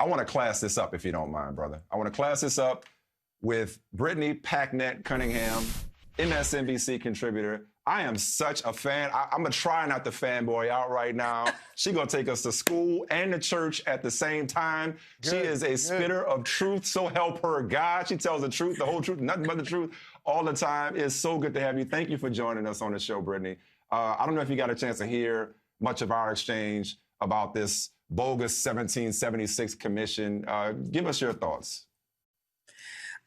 I want to class this up, if you don't mind, brother. I want to class this up with Brittany Packnett Cunningham, MSNBC contributor. I am such a fan. I'm going to try not to fanboy out right now. She's going to take us to school and to church at the same time. She is a spitter of truth. So help her God. She tells the truth, the whole truth, nothing but the truth all the time. It's so good to have you. Thank you for joining us on the show, Brittany. I don't know if you got a chance to hear much of our exchange about this bogus 1776 commission. Give us your thoughts.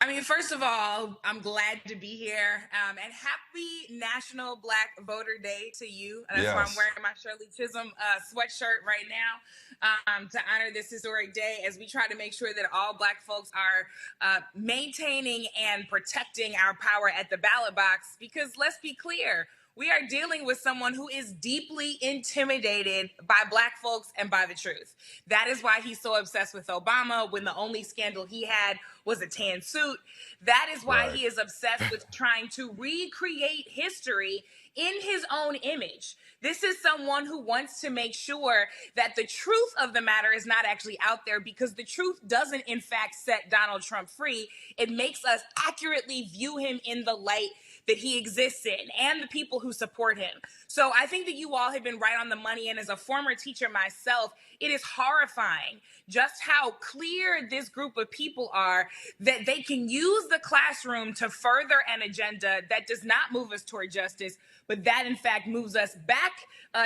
I mean, first of all, I'm glad to be here, and happy National Black Voter Day to you. That's why I'm wearing my Shirley Chisholm sweatshirt right now, to honor this historic day as we try to make sure that all Black folks are maintaining and protecting our power at the ballot box. Because let's be clear, we are dealing with someone who is deeply intimidated by Black folks and by the truth. That is why he's so obsessed with Obama when the only scandal he had was a tan suit. That is why he is obsessed with trying to recreate history in his own image. This is someone who wants to make sure that the truth of the matter is not actually out there, because the truth doesn't, in fact, set Donald Trump free. It makes us accurately view him in the light that he exists in and the people who support him. So I think that you all have been right on the money. And as a former teacher myself, it is horrifying just how clear this group of people are that they can use the classroom to further an agenda that does not move us toward justice, but that in fact moves us back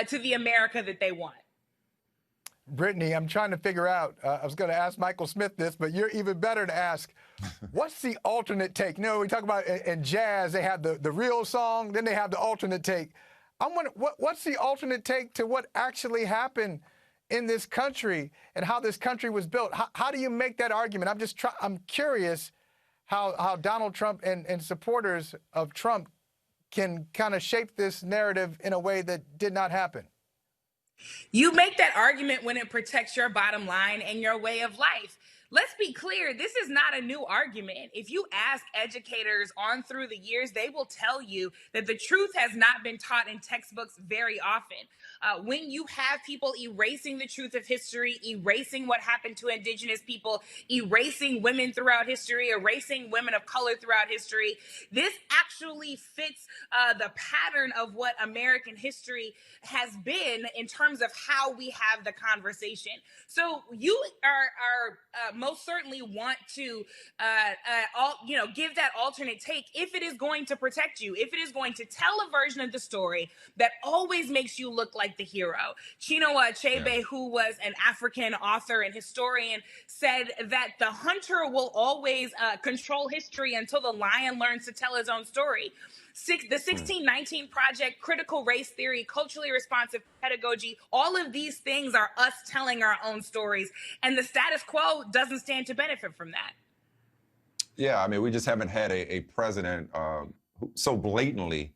to the America that they want. Brittany, I'm trying to figure out, I was going to ask Michael Smith this, but you're even better to ask, what's the alternate take? You know, we talk about in jazz, they have the real song, then they have the alternate take. I'm wondering, what's the alternate take to what actually happened in this country and how this country was built? How do you make that argument? I'm curious how Donald Trump and supporters of Trump can kind of shape this narrative in a way that did not happen. You make that argument when it protects your bottom line and your way of life. Let's be clear, this is not a new argument. If you ask educators on through the years, they will tell you that the truth has not been taught in textbooks very often. When you have people erasing the truth of history, erasing what happened to indigenous people, erasing women throughout history, erasing women of color throughout history, this actually fits the pattern of what American history has been in terms of how we have the conversation. So you are most certainly want to, give that alternate take if it is going to protect you, if it is going to tell a version of the story that always makes you look like the hero. Chinua Achebe, who was an African author and historian, said that the hunter will always control history until the lion learns to tell his own story. The 1619 Project, critical race theory, culturally responsive pedagogy, all of these things are us telling our own stories, and the status quo doesn't stand to benefit from that. Yeah, I mean, we just haven't had a president who so blatantly,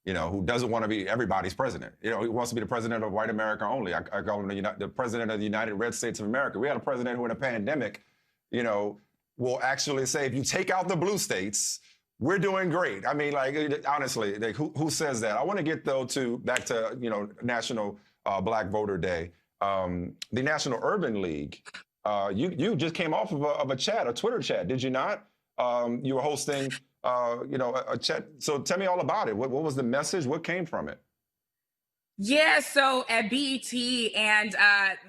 who doesn't want to be everybody's president. He wants to be the president of white America only. I call him the president of the United Red States of America. We had a president who in a pandemic, will actually say, if you take out the blue states, we're doing great. I mean, honestly, who says that? I want to get, though, back to, National Black Voter Day. The National Urban League, you just came off of a Twitter chat, did you not? You were hosting, a chat. So tell me all about it. What was the message? What came from it? Yeah, so at BET and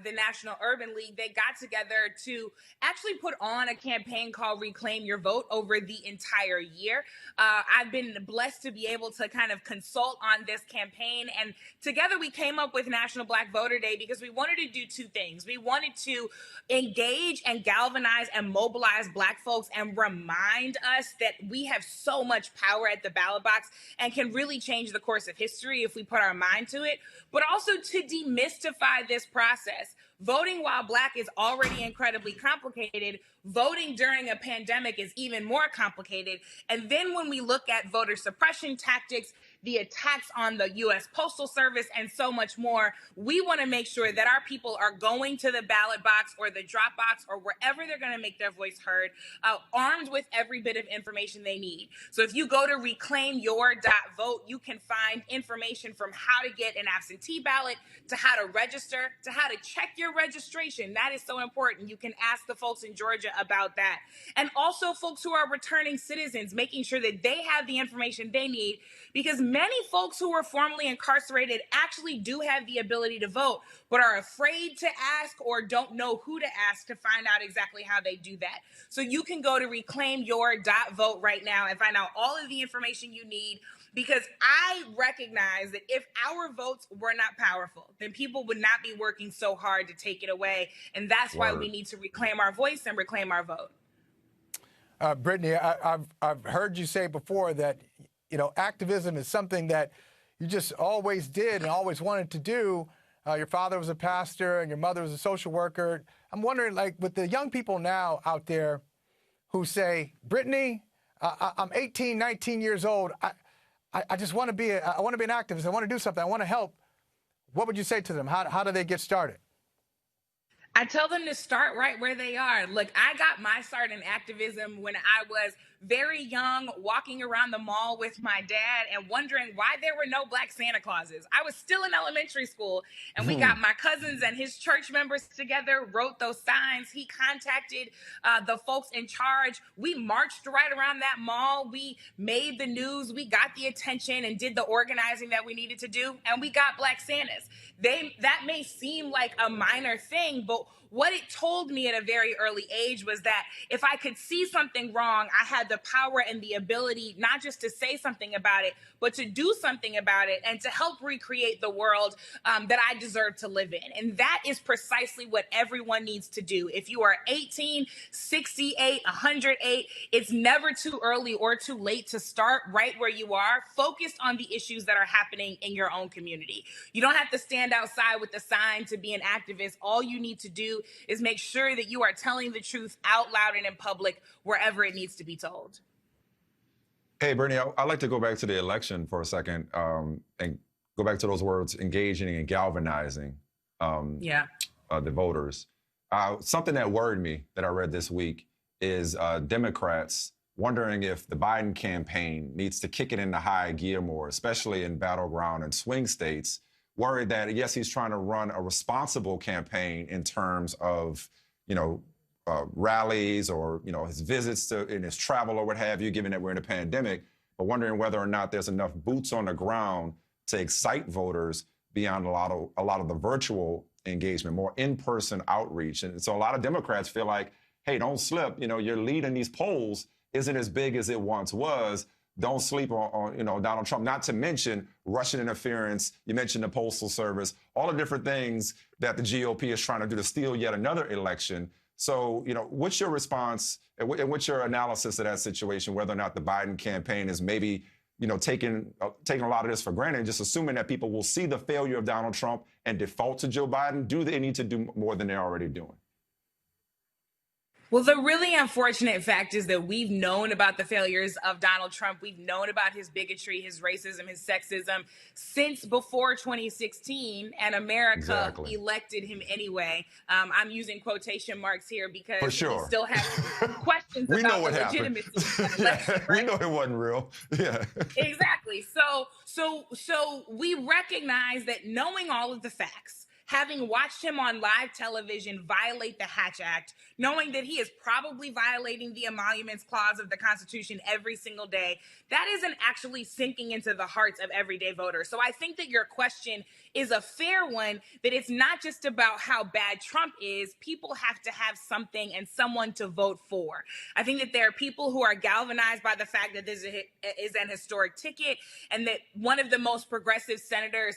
the National Urban League, they got together to actually put on a campaign called Reclaim Your Vote over the entire year. I've been blessed to be able to kind of consult on this campaign. And together we came up with National Black Voter Day because we wanted to do two things. We wanted to engage and galvanize and mobilize Black folks and remind us that we have so much power at the ballot box and can really change the course of history if we put our mind to it, but also to demystify this process. Voting while Black is already incredibly complicated. Voting during a pandemic is even more complicated. And then when we look at voter suppression tactics, the attacks on the U.S. Postal Service, and so much more. We want to make sure that our people are going to the ballot box or the drop box or wherever they're going to make their voice heard, armed with every bit of information they need. So if you go to reclaimyour.vote, you can find information from how to get an absentee ballot, to how to register, to how to check your registration. That is so important. You can ask the folks in Georgia about that. And also folks who are returning citizens, making sure that they have the information they need, because many folks who were formerly incarcerated actually do have the ability to vote, but are afraid to ask or don't know who to ask to find out exactly how they do that. So you can go to reclaimyour.vote right now and find out all of the information you need, because I recognize that if our votes were not powerful, then people would not be working so hard to take it away. And that's why we need to reclaim our voice and reclaim our vote. Brittany, I've heard you say before that, you know, activism is something that you just always did and always wanted to do. Your father was a pastor and your mother was a social worker. I'm wondering, like, with the young people now out there who say, Brittany, I'm 18, 19 years old. I just want to be an activist. I want to do something. I want to help. What would you say to them? How do they get started? I tell them to start right where they are. Look, I got my start in activism when I was very young, walking around the mall with my dad and wondering why there were no Black Santa Clauses. I was still in elementary school, and we got my cousins and his church members together, wrote those signs. He contacted the folks in charge. We marched right around that mall. We made the news. We got the attention and did the organizing that we needed to do, and we got Black Santas. That may seem like a minor thing, but what it told me at a very early age was that if I could see something wrong, I had the power and the ability not just to say something about it, but to do something about it and to help recreate the world that I deserve to live in. And that is precisely what everyone needs to do. If you are 18, 68, 108, it's never too early or too late to start right where you are, focused on the issues that are happening in your own community. You don't have to stand outside with a sign to be an activist. All you need to do is make sure that you are telling the truth out loud and in public wherever it needs to be told. Hey, Brittany, I'd like to go back to the election for a second and go back to those words, engaging and galvanizing the voters. Something that worried me that I read this week is Democrats wondering if the Biden campaign needs to kick it into high gear more, especially in battleground and swing states, worried that, yes, he's trying to run a responsible campaign in terms of, rallies or, his visits in his travel or what have you, given that we're in a pandemic, but wondering whether or not there's enough boots on the ground to excite voters beyond a lot of the virtual engagement, more in-person outreach. And so a lot of Democrats feel like, hey, don't slip. Your lead in these polls isn't as big as it once was. Don't sleep on Donald Trump, not to mention Russian interference. You mentioned the Postal Service, all the different things that the GOP is trying to do to steal yet another election. So, what's your response and what's your analysis of that situation, whether or not the Biden campaign is maybe, taking a lot of this for granted, just assuming that people will see the failure of Donald Trump and default to Joe Biden? Do they need to do more than they're already doing? Well, the really unfortunate fact is that we've known about the failures of Donald Trump. We've known about his bigotry, his racism, his sexism since before 2016, and America elected him anyway. I'm using quotation marks here because we still have questions about the legitimacy of the election. We know it wasn't real. Yeah. Exactly. So we recognize that, knowing all of the facts, having watched him on live television violate the Hatch Act, knowing that he is probably violating the Emoluments Clause of the Constitution every single day, that isn't actually sinking into the hearts of everyday voters. So I think that your question is a fair one, that it's not just about how bad Trump is. People have to have something and someone to vote for. I think that there are people who are galvanized by the fact that this is an historic ticket, and that one of the most progressive senators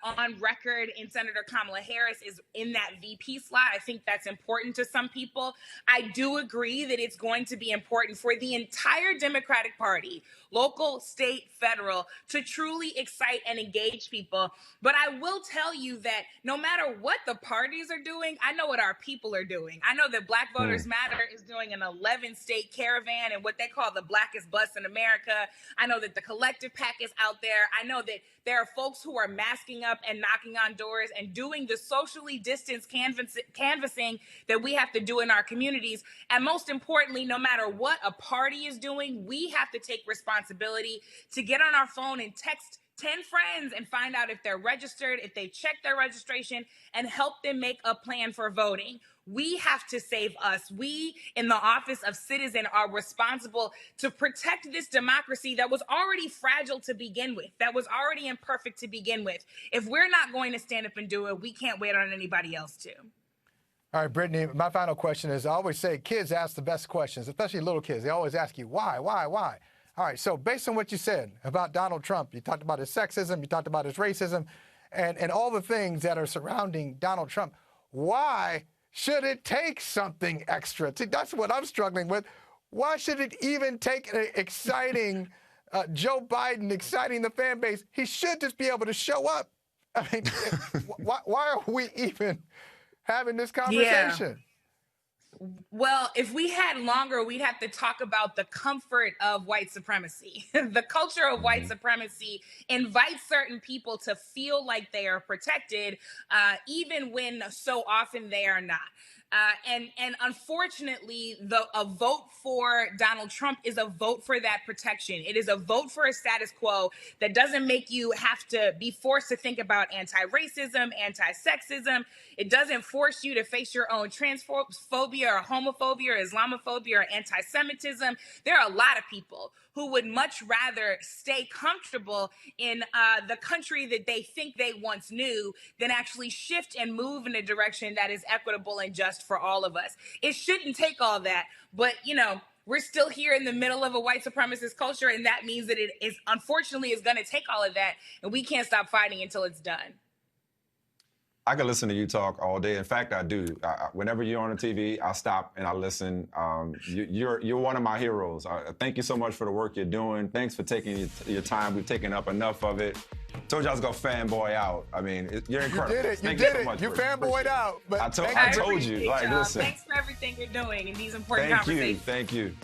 on record in Senator Kamala Harris is in that VP slot. I think that's important to some people. I do agree that it's going to be important for the entire Democratic Party, local, state, federal, to truly excite and engage people. But I will tell you that no matter what the parties are doing, I know what our people are doing. I know that Black Voters Matter is doing an 11-state caravan and what they call the blackest bus in America. I know that the Collective PAC is out there. I know that there are folks who are masking up and knocking on doors and doing the socially distanced canvassing that we have to do in our communities. And most importantly, no matter what a party is doing, we have to take responsibility to get on our phone and text 10 friends and find out if they're registered, if they checked their registration, and help them make a plan for voting. We have to save us. We, in the office of citizen, are responsible to protect this democracy that was already fragile to begin with, that was already imperfect to begin with. If we're not going to stand up and do it, we can't wait on anybody else to. All right, Brittany, my final question is, I always say kids ask the best questions, especially little kids. They always ask you, why? All right, so based on what you said about Donald Trump, you talked about his sexism, you talked about his racism, and all the things that are surrounding Donald Trump, why should it take something extra? See, that's what I'm struggling with. Why should it even take an exciting Joe Biden, exciting the fan base? He should just be able to show up. I mean, why are we even having this conversation? Yeah. Well, if we had longer, we'd have to talk about the comfort of white supremacy. The culture of white supremacy invites certain people to feel like they are protected, even when so often they are not. And unfortunately, a vote for Donald Trump is a vote for that protection. It is a vote for a status quo that doesn't make you have to be forced to think about anti-racism, anti-sexism. It doesn't force you to face your own transphobia or homophobia or Islamophobia or anti-Semitism. There are a lot of people who would much rather stay comfortable in the country that they think they once knew than actually shift and move in a direction that is equitable and just for all of us. It shouldn't take all that, but we're still here in the middle of a white supremacist culture, and that means that it is unfortunately is going to take all of that, and we can't stop fighting until it's done. I can listen to you talk all day. In fact, I do. Whenever you're on the TV, I stop and I listen. You're one of my heroes. Thank you so much for the work you're doing. Thanks for taking your time. We've taken up enough of it. Told you I was gonna fanboy out. I mean, you're incredible. You did it. Thank you did so it. much You fanboyed out. But I told you. Like, y'all. listen. Thanks for everything you're doing in these important conversations. Thank you.